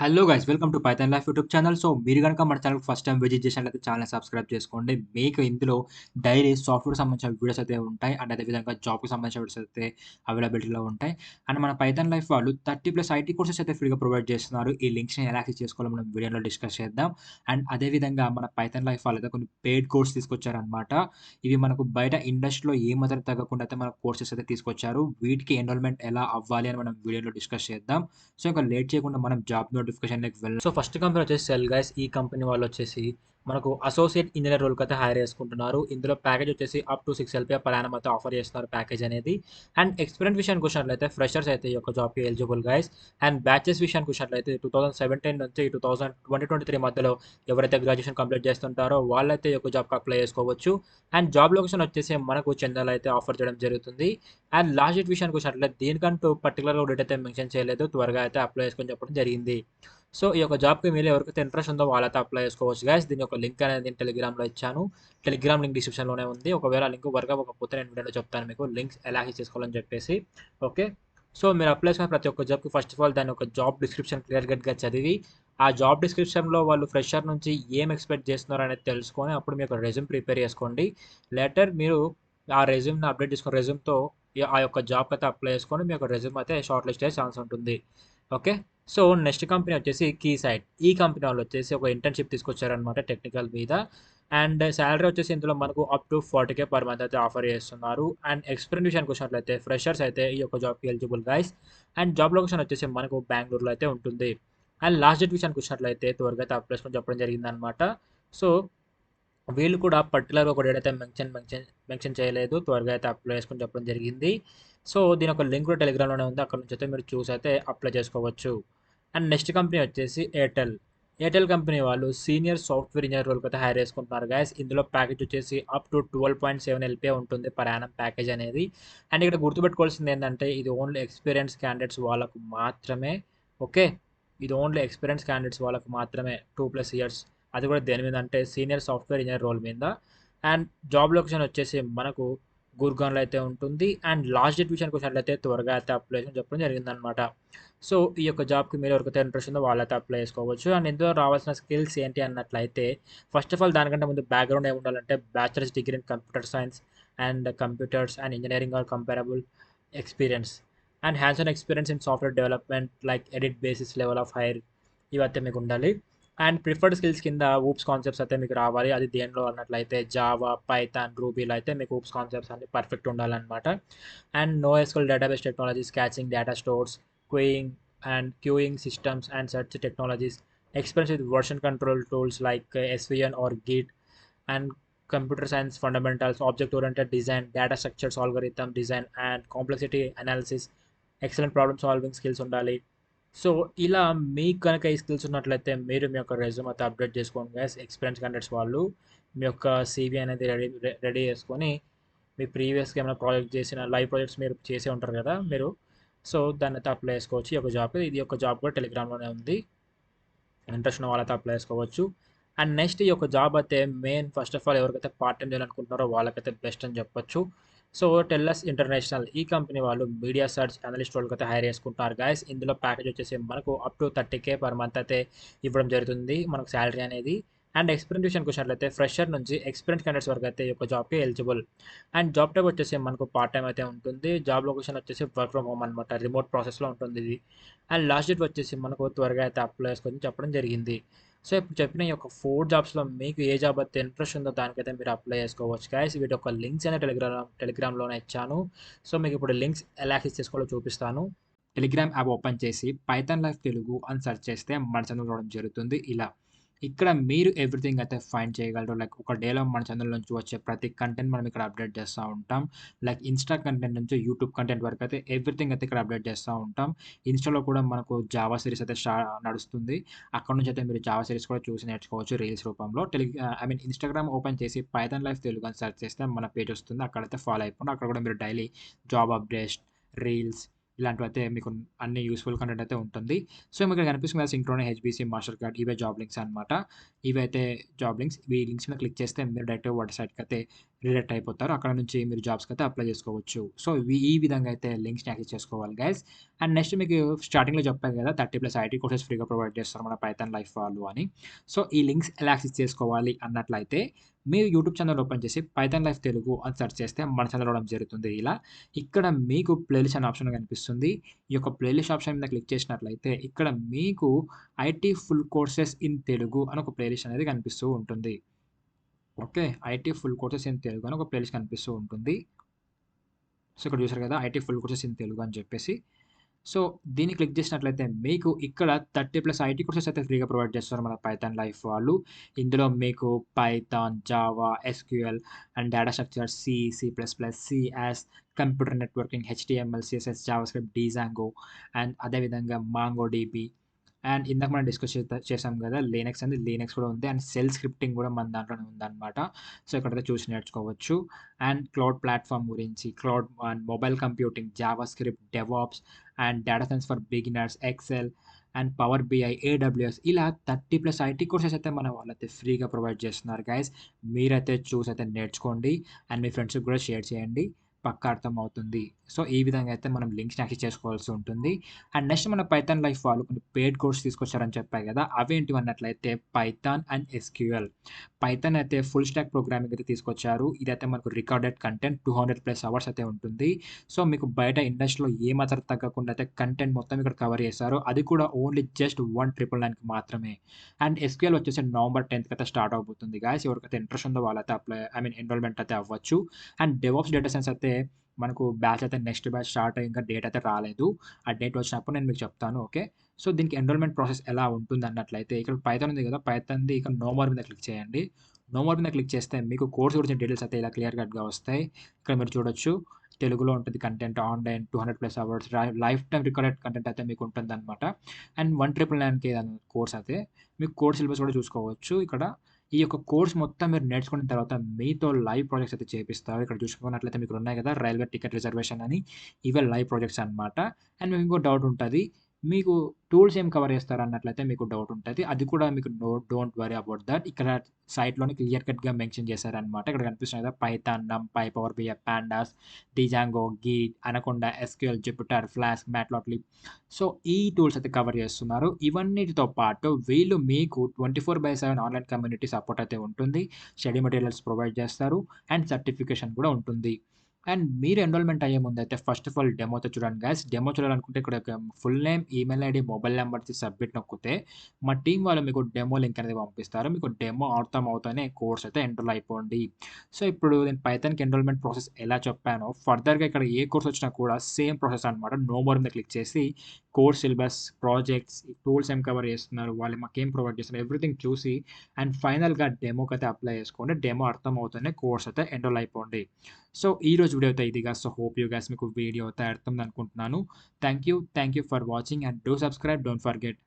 Hello guys welcome to Python life YouTube channel. So మీరు గనుక మన ఛానల్ ఫస్ట్ టైం విజిట్ చేసినట్లయితే channel subscribe చేసుకోండి. మీకు ఇందులో డైలీ సాఫ్ట్‌వేర్ సంబంధించిన వీడియోస్ అయితే ఉంటాయి. అండ్ అదేవిధంగా జాబ్‌కి సంబంధించిన వీడియోస్ అయితే అవైలబిలిటీలో ఉంటాయి. అండ్ మన పైథాన్ లైఫ్ వాళ్ళు 30+ ఐటీ కోర్సెస్ అయితే ఫ్రీగా ప్రొవైడ్ చేస్తున్నారు. ఈ లింక్స్‌ని ఎలా యాక్సెస్ చేసుకోవాలో మనం వీడియోలో డిస్కస్ చేద్దాం. అండ్ అదేవిధంగా మన పైథాన్ లైఫ్ వాళ్ళైతే కొన్ని పెయిడ్ కోర్స్ తీసుకొచ్చారనమాట. ఇవి మనకు బయట ఇండస్ట్రీలో ఏ మాత్రం తగ్గకుండా అయితే మన కోర్సెస్ అయితే తీసుకొచ్చారు. వీటికి ఎన్రోల్‌మెంట్ ఎలా అవ్వాలి అని మనం వీడియోలో డిస్కస్ చేద్దాం. సో, ఇంకా లేట్ చేయకుండా మనం జాబ్ నోటిఫికేషన్‌లోకి వెళ్దాం. సో, ఫస్ట్ కంపెనీ వచ్చేసి సెల్ గైస్. ఈ కంపెనీ వాళ్ళొచ్చేసి మనకు అసోసియేట్ ఇంజినీర్ రోల్‌కైతే హైర్ చేసుకుంటున్నారు. ఇందులో ప్యాకేజ్ వచ్చేసి up to 6 LPA per annum అయితే ఆఫర్ చేస్తున్నారు ప్యాకేజ్ అనేది. అండ్ ఎక్స్‌పీరియన్స్ విషయానికి వచ్చినట్లయితే ఫ్రెషర్స్ అయితే ఈ యొక్క జాబ్‌కి ఎలిజిబుల్ గైస్. అండ్ బ్యాచెస్ విషయానికి వచ్చినట్లయితే 2017 నుంచి 2023 మధ్యలో ఎవరైతే గ్రాడ్యుయేషన్ కంప్లీట్ చేస్తుంటారో వాళ్ళైతే ఈ యొక్క జాబ్‌కి అప్లై చేసుకోవచ్చు. అండ్ జాబ్ లొకేషన్ వచ్చేసి మనకు చెన్నైలో అయితే ఆఫర్ చేయడం జరుగుతుంది. అండ్ లాస్ట్ డేట్ విషయానికి వచ్చినట్లయితే దీనికంటూ పర్టికులర్‌గా డేట్ అయితే మెన్షన్ చేయలేదు. త్వరగా అయితే అప్లై చేసుకొని చెప్పడం జరిగింది. సో, ఈ యొక్క జాబ్‌కి మీలో ఎవరికైతే ఇంట్రెస్ట్ ఉందో వాళ్ళైతే అప్లై చేసుకోవచ్చు గైస్. దీని యొక్క లింక్ అనేది నేను టెలిగ్రామ్‌లో ఇచ్చాను. టెలిగ్రామ్ లింక్ డిస్క్రిప్షన్‌లోనే ఉంది. ఒకవేళ లింక్ వర్క్ అవ్వకపోతే నేను వీడియోలో చెప్తాను మీకు లింక్స్ ఎలా యాక్సెస్ చేసుకోవాలని చెప్పేసి. ఓకే. సో, మీరు అప్లై చేసుకున్న ప్రతి ఒక్క జాబ్‌కి ఫస్ట్ ఆఫ్ ఆల్ దాని యొక్క జాబ్ డిస్క్రిప్షన్ క్లియర్ కట్‌గా చదివి, ఆ జాబ్ డిస్క్రిప్షన్‌లో వాళ్ళు ఫ్రెషర్ నుంచి ఏం ఎక్స్‌పెక్ట్ చేస్తున్నారో అనేది తెలుసుకొని అప్పుడు మీ యొక్క రెజ్యూమ్ ప్రిపేర్ చేసుకోండి. లేటర్ మీరు ఆ రెజ్యూమ్‌ని అప్డేట్ చేసుకున్న రెజ్యూమ్‌తో ఆ యొక్క జాబ్‌కి అయితే అప్లై చేసుకొని మీ యొక్క రెజ్యూమ్ అయితే షార్ట్ లిస్ట్ అయ్యే ఛాన్స్ ఉంటుంది. ఓకే. సో, నెక్స్ట్ కంపెనీ వచ్చేసి కీసైట్. ఈ కంపెనీ వాళ్ళొచ్చేసి ఒక ఇంటర్న్‌షిప్ తీసుకొచ్చారనమాట టెక్నికల్ మీద. అండ్ సాలరీ వచ్చేసి ఇందులో మనకు అప్ టు 40,000 పర్ మంత్ అయితే ఆఫర్ చేస్తున్నారు. అండ్ ఎక్స్‌పీరియన్స్ విషయానికి వచ్చినట్లయితే ఫ్రెషర్స్ అయితే ఈ యొక్క జాబ్‌కి eligible guys. And job location వచ్చేసి మనకు బెంగుళూరులో అయితే ఉంటుంది. అండ్ లాస్ట్ డేట్ విషయానికి వచ్చినట్లయితే త్వరగా అయితే అప్లై చేసుకొని చెప్పడం జరిగిందనమాట. సో, వీళ్ళు కూడా పర్టిక్యులర్‌గా ఒక డేట్ అయితే మెన్షన్ చేయలేదు. త్వరగా అయితే అప్లై చేసుకొని చెప్పడం జరిగింది. సో, దీని యొక్క లింక్ కూడా టెలిగ్రామ్‌లోనే ఉంది. అక్కడ నుంచి అయితే మీరు చూసి అయితే అప్లై చేసుకోవచ్చు. అండ్ నెక్స్ట్ కంపెనీ వచ్చేసి ఎయిర్టెల్. ఎయిర్టెల్ కంపెనీ వాళ్ళు సీనియర్ సాఫ్ట్‌వేర్ ఇంజినీర్ రోల్‌కి అయితే హైర్ చేసుకుంటున్నారు గైస్. ఇందులో ప్యాకేజ్ వచ్చేసి అప్ టు 12.7 ఎల్‌పీఏ ఉంటుంది పర్ యానమ్ ప్యాకేజ్ అనేది. అండ్ ఇక్కడ గుర్తుపెట్టుకోవాల్సింది ఏందంటే ఇది ఓన్లీ ఎక్స్‌పీరియన్స్ క్యాండిడేట్స్ వాళ్ళకు మాత్రమే. ఓకే. ఇది ఓన్లీ ఎక్స్‌పీరియన్స్ క్యాండిడేట్స్ వాళ్ళకి మాత్రమే 2+ ఇయర్స్. అది కూడా దేని మీద అంటే సీనియర్ సాఫ్ట్‌వేర్ ఇంజినీర్ రోల్ మీద. అండ్ జాబ్ లొకేషన్ వచ్చేసి మనకు గుర్గాన్‌లో అయితే ఉంటుంది. అండ్ లాస్ట్ డేట్ విషయానికి వచ్చినట్లయితే త్వరగా అయితే అప్లై చేసుకొని చెప్పడం జరిగిందనమాట. సో, ఈ యొక్క జాబ్‌కి మీరు ఎవరికైతే ఇంట్రెస్ట్ ఉందో వాళ్ళైతే అప్లై చేసుకోవచ్చు. అండ్ ఇందులో రావాల్సిన స్కిల్స్ ఏంటి అన్నట్లయితే ఫస్ట్ ఆఫ్ ఆల్ దానికంటే ముందు బ్యాక్‌గ్రౌండ్ ఏముండాలంటే bachelor's degree in computer science and computers and engineering or comparable experience. And hands on experience in software development like edit basis level of hire ఇవైతే మీకు ఉండాలి. అండ్ ప్రిఫర్డ్ స్కిల్స్ కింద OOPs concepts అయితే మీకు రావాలి. అది దేనిలో అన్నట్లయితే జావా, పైథాన్, రూబీలో అయితే మీకు ఊప్స్ కాన్సెప్ట్స్ అన్ని పర్ఫెక్ట్ ఉండాలన్నమాట. And NoSQL database technologies, caching data stores, queuing and queuing systems and search technologies, experience with version control tools like SVN or Git and computer science fundamentals, object oriented design, data structures, algorithm design and complexity analysis, excellent problem solving skills ఉండాలి. So, ఇలా మీకు గనక ఈ skills ఉన్నట్లయితే మీరు మీ యొక్క resume అయితే update చేసుకోండి గైస్. ఎక్స్‌పీరియన్స్ క్యాండిడేట్స్ వాళ్ళు మీ యొక్క సీవీ అనేది రెడీ చేసుకొని మీ ప్రీవియస్‌గా ఏమైనా ప్రాజెక్ట్ చేసిన లైవ్ ప్రాజెక్ట్స్ మీరు చేసే ఉంటారు కదా మీరు. సో, దాన్నైతే అప్లై చేసుకోవచ్చు. ఈ యొక్క జాబ్‌కి. ఇది యొక్క జాబ్ కూడా టెలిగ్రామ్‌లోనే ఉంది. ఇంట్రెస్ట్ ఉన్న వాళ్ళైతే అప్లై చేసుకోవచ్చు. అండ్ నెక్స్ట్ ఈ యొక్క జాబ్ అయితే మెయిన్ ఫస్ట్ ఆఫ్ ఆల్ ఎవరికైతే పార్ట్ టైమ్ చేయాలనుకుంటున్నారో వాళ్ళకైతే బెస్ట్ అని చెప్పొచ్చు. సో, టెల్లస్ ఇంటర్నేషనల్ ఈ కంపెనీ వాళ్ళు మీడియా సెర్చ్ అనలిస్ట్ రోల్‌కైతే హైర్ చేసుకుంటున్నారు గైస్. ఇందులో ప్యాకేజ్ వచ్చేసి మనకు అప్ టు 30,000 పర్ మంత్ అయితే ఇవ్వడం జరుగుతుంది. మనకు సాలరీ అనేది. అండ్ ఎక్స్‌పీరియన్స్ విషయానికి వచ్చినట్లయితే ఫ్రెషర్ నుంచి ఎక్స్‌పీరియన్స్ క్యాండిడేట్స్ వరకు అయితే ఈ యొక్క జాబ్‌కి ఎలిజిబుల్. అండ్ జాబ్ టైప్ వచ్చేసి మనకు పార్ట్ టైమ్ అయితే ఉంటుంది. జాబ్ లొకేషన్ వచ్చేసి వర్క్ ఫ్రమ్ హోమ్ అనమాట. రిమోట్ ప్రాసెస్‌లో ఉంటుంది ఇది. అండ్ లాస్ట్ డేట్ వచ్చేసి మనకు త్వరగా అయితే అప్లై చేసుకొని చెప్పడం జరిగింది. సో, ఇప్పుడు చెప్పిన ఈ యొక్క 4 జాబ్స్‌లో మీకు ఏ జాబ్ అయితే ఇంట్రెస్ట్ ఉందో దానికైతే మీరు అప్లై చేసుకోవచ్చు గైస్. వీటి యొక్క లింక్స్ అనేవి టెలిగ్రామ్‌లోనే ఇచ్చాను. సో, మీకు ఇప్పుడు లింక్స్ ఎలా యాక్సెస్ చేసుకోవాలో చూపిస్తాను. టెలిగ్రామ్ యాప్ ఓపెన్ చేసి పైథాన్ లైఫ్ తెలుగు అని సెర్చ్ చేస్తే మన ఛానల్ రావడం జరుగుతుంది ఇలా. ఇక్కడ మీరు ఎవ్రీథింగ్ అయితే ఫైండ్ చేయగలరు. లైక్ ఒక డేలో మన ఛానల్ నుంచి వచ్చే ప్రతి కంటెంట్ మనం ఇక్కడ అప్డేట్ చేస్తా ఉంటాం. లైక్ ఇన్‌స్టా కంటెంట్ నుంచి యూట్యూబ్ కంటెంట్ వరకు అయితే ఎవ్రీథింగ్ అయితే ఇక్కడ అప్డేట్ చేస్తా ఉంటాం. ఇన్‌స్టాలో కూడా మనకు జావా సీరీస్ అయితే నడుస్తుంది. అక్కడి నుంచి అయితే మీరు జావా సీరీస్ కూడా చూసి నేర్చుకోవచ్చు రీల్స్ రూపంలో. ఐ మీన్ ఇన్‌స్టాగ్రామ్ ఓపెన్ చేసి పైథాన్ లైఫ్ తెలుగు అని సెర్చ్ చేస్తే మన పేజ్ వస్తుంది. అక్కడైతే ఫాలో అయిపోండి. అక్కడ కూడా మీరు డైలీ జాబ్ అప్డేట్స్, రీల్స్ ఇలాంటివైతే మీకు అన్ని యూజ్‌ఫుల్ కంటెంట్ అయితే ఉంటుంది. సో, మీకు కనిపిస్తుంది కదా! సింక్రోని, హెచ్‌బీసీ, మాస్టర్ కార్డ్ ఇవే జాబ్ లింక్స్ అన్నమాట. ఇవైతే జాబ్ లింక్స్. ఈ లింక్స్ మీద క్లిక్ చేస్తే మీరు డైరెక్ట్‌గా వాటి సైట్‌కైతే రీడైరెక్ట్ అయిపోతారు. అక్కడ నుంచి మీరు జాబ్స్‌కైతే అప్లై చేసుకోవచ్చు. సో, ఈ విధంగా అయితే లింక్స్‌ని యాక్సెస్ చేసుకోవాలి గైస్. అండ్ నెక్స్ట్ మీకు స్టార్టింగ్‌లో చెప్పాను కదా! 30+ ఐటీ కోర్సెస్ ఫ్రీగా ప్రొవైడ్ చేస్తారు మన పైథాన్ లైఫ్ వాళ్ళు అని. సో, ఈ లింక్స్ ఎలా యాక్సెస్ చేసుకోవాలి అన్నట్లయితే మీరు యూట్యూబ్ ఛానల్ ఓపెన్ చేసి పైథాన్ లైఫ్ తెలుగు అని సెర్చ్ చేస్తే మన ఛానల్ రావడం జరుగుతుంది ఇలా. ఇక్కడ మీకు ప్లేలిస్ట్ అనే ఆప్షన్ కనిపిస్తుంది. ఈ యొక్క ప్లేలిస్ట్ ఆప్షన్ మీద క్లిక్ చేసినట్లయితే ఇక్కడ మీకు IT full courses in Telugu అని ఒక ప్లేలిస్ట్ అనేది కనిపిస్తూ ఉంటుంది. Okay. IT full courses in Telugu అని ఒక ప్లేలిస్ట్ కనిపిస్తూ ఉంటుంది. సో, ఇక్కడ చూసారు కదా! IT full courses in Telugu అని చెప్పేసి. సో, దీన్ని క్లిక్ చేసినట్లయితే మీకు ఇక్కడ 30+ ఐటీ కోర్సెస్ అయితే ఫ్రీగా ప్రొవైడ్ చేస్తున్నారు మన పైథాన్ లైఫ్ వాళ్ళు. ఇందులో మీకు Python, Java, SQL and data structure, C, C plus plus, C యాస్, computer networking, HTML, CSS, JavaScript, Django and అదేవిధంగా మాంగోడీబీ అండ్ ఇందాక మనం డిస్కస్ చేసాం కదా! లీనక్స్ కూడా ఉంది. అండ్ సెల్ స్క్రిప్టింగ్ కూడా మన దాంట్లోనే ఉందన్నమాట. సో, ఇక్కడైతే చూసి నేర్చుకోవచ్చు. అండ్ క్లౌడ్ ప్లాట్‌ఫార్మ్ గురించి, cloud and mobile computing, JavaScript, DevOps and data science for beginners, Excel and Power BI, AWS ఇలా 30+ ఐటీ కోర్సెస్ అయితే మన వాళ్ళైతే ఫ్రీగా ప్రొవైడ్ చేస్తున్నారు గైస్. మీరైతే చూసైతే నేర్చుకోండి. అండ్ మీ ఫ్రెండ్స్‌కి కూడా షేర్ చేయండి. పక్కా అర్థమవుతుంది. సో, ఈ విధంగా అయితే మనం లింక్స్‌ని యాక్సెస్ చేసుకోవాల్సి ఉంటుంది. అండ్ నెక్స్ట్ మన పైథాన్ లైఫ్ వాళ్ళు కొన్ని పెయిడ్ కోర్స్ తీసుకొచ్చారని చెప్పా కదా! అవేంటివన్నట్లయితే పైథాన్ అండ్ ఎస్‌క్యూఎల్. పైథాన్ అయితే ఫుల్ స్టాక్ ప్రోగ్రామింగ్ అయితే తీసుకొచ్చారు. ఇదైతే మనకు రికార్డెడ్ కంటెంట్ 200+ అవర్స్ అయితే ఉంటుంది. సో, మీకు బయట ఇండస్ట్రీలో ఏమాత్రం తగ్గకుండా అయితే కంటెంట్ మొత్తం ఇక్కడ కవర్ చేశారు. అది కూడా ఓన్లీ జస్ట్ 1999కి మాత్రమే. అండ్ ఎస్‌క్యూఎల్ వచ్చేసి నవంబర్ 10థ్ అయితే స్టార్ట్ అవబోతుంది గాయ్స్. ఎవరికైతే ఇంట్రెస్ట్ ఉందో వాళ్ళైతే ఎన్రోల్‌మెంట్ అయితే అవ్వచ్చు. అండ్ డెవాప్స్ డేటా సైన్స్ అయితే మనకు బ్యాచ్ అయితే నెక్స్ట్ బ్యాచ్ స్టార్ట్ అయ్యి ఇంకా డేట్ అయితే రాలేదు. ఆ డేట్ వచ్చినప్పుడు నేను మీకు చెప్తాను. ఓకే. సో, దీనికి ఎన్రోల్‌మెంట్ ప్రాసెస్ ఎలా ఉంటుందన్నట్లయితే ఇక్కడ పైథాన్ ఉంది కదా! పైథాన్‌ది ఇక్కడ నో మోర్ మీద క్లిక్ చేయండి. నో మోర్ మీద క్లిక్ చేస్తే మీకు కోర్స్ గురించి డీటెయిల్స్ అయితే ఇలా క్లియర్ కట్‌గా వస్తాయి. ఇక్కడ మీరు చూడొచ్చు. తెలుగులో ఉంటది content online 200+ hours life time recorded content అయితే మీకు ఉంటుందన్నమాట. అండ్ 1999కి కోర్స్ అయితే మీకు కోర్స్ సిలబస్ కూడా చూసుకోవచ్చు. ఇక్కడ ఈ యొక్క కోర్స్ మొత్తం మీరు నేర్చుకున్న తర్వాత మీతో లైవ్ ప్రాజెక్ట్స్ అయితే చేపిస్తారు. ఇక్కడ చూసుకున్నట్లయితే మీకు ఉన్నాయి కదా! రైల్వే టికెట్ రిజర్వేషన్ అని. ఇవే లైవ్ ప్రాజెక్ట్స్ అన్నమాట. అండ్ మీకు ఇంకో డౌట్ ఉంటది. మీకు టూల్స్ ఏం కవర్ చేస్తారన్నట్లయితే మీకు డౌట్ ఉంటది. అది కూడా మీకు డోంట్ వర్రీ అబౌట్ థట్. ఇక్కడ సైట్‌లోనే క్లియర్ కట్‌గా మెన్షన్ చేశారన్నమాట. ఇక్కడ కనిపిస్తున్నాయి కదా! Python, NumPy, Power BI, Pandas, Django, Git, Anaconda, SQL, Jupyter, Flask, Matplotlib so, ఈ టూల్స్ అయితే కవర్ చేస్తున్నారు. ఇవన్నిటితో పాటు వీళ్ళు మీకు 24/7 ఆన్‌లైన్ కమ్యూనిటీ సపోర్ట్ అయితే ఉంటుంది. స్టడీ మెటీరియల్స్ ప్రొవైడ్ చేస్తారు. అండ్ సర్టిఫికేషన్ కూడా ఉంటుంది. అండ్ మీరు ఎన్రోల్‌మెంట్ అయ్యే ముందైతే ఫస్ట్ ఆఫ్ ఆల్ డెమో అయితే చూడండి గైస్. డెమో చూడాలనుకుంటే ఇక్కడ ఒక full name, email ID, mobile number ఇచ్చి సబ్మిట్ నొక్కితే మా టీమ్ వాళ్ళు మీకు డెమో లింక్ అనేది పంపిస్తారు. మీకు డెమో అర్థమవుతూనే కోర్స్ అయితే ఎన్రోల్ అయిపోండి. సో, ఇప్పుడు నేను పైథాన్‌కి ఎన్రోల్‌మెంట్ ప్రాసెస్ ఎలా చెప్పానో ఫర్దర్‌గా ఇక్కడ ఏ కోర్స్ వచ్చినా కూడా సేమ్ ప్రాసెస్ అనమాట. నో మోర్ మీద క్లిక్ చేసి కోర్స్ సిలబస్, ప్రాజెక్ట్స్, టూల్స్ ఏం కవర్ చేస్తున్నారు, వాళ్ళు మాకేం ప్రొవైడ్ చేస్తున్నారు, ఎవ్రీథింగ్ చూసి అండ్ ఫైనల్‌గా డెమోకైతే అప్లై చేసుకోండి. డెమో అర్థమవుతూనే కోర్స్ అయితే ఎన్రోల్ అయిపోండి. సో, ఈరోజు వీడియో అయితే ఇది guys. So, hope you guys మీకు వీడియో అయితే అర్థమైందనుకుంటున్నాను. Thank you for watching and do subscribe. Don't forget.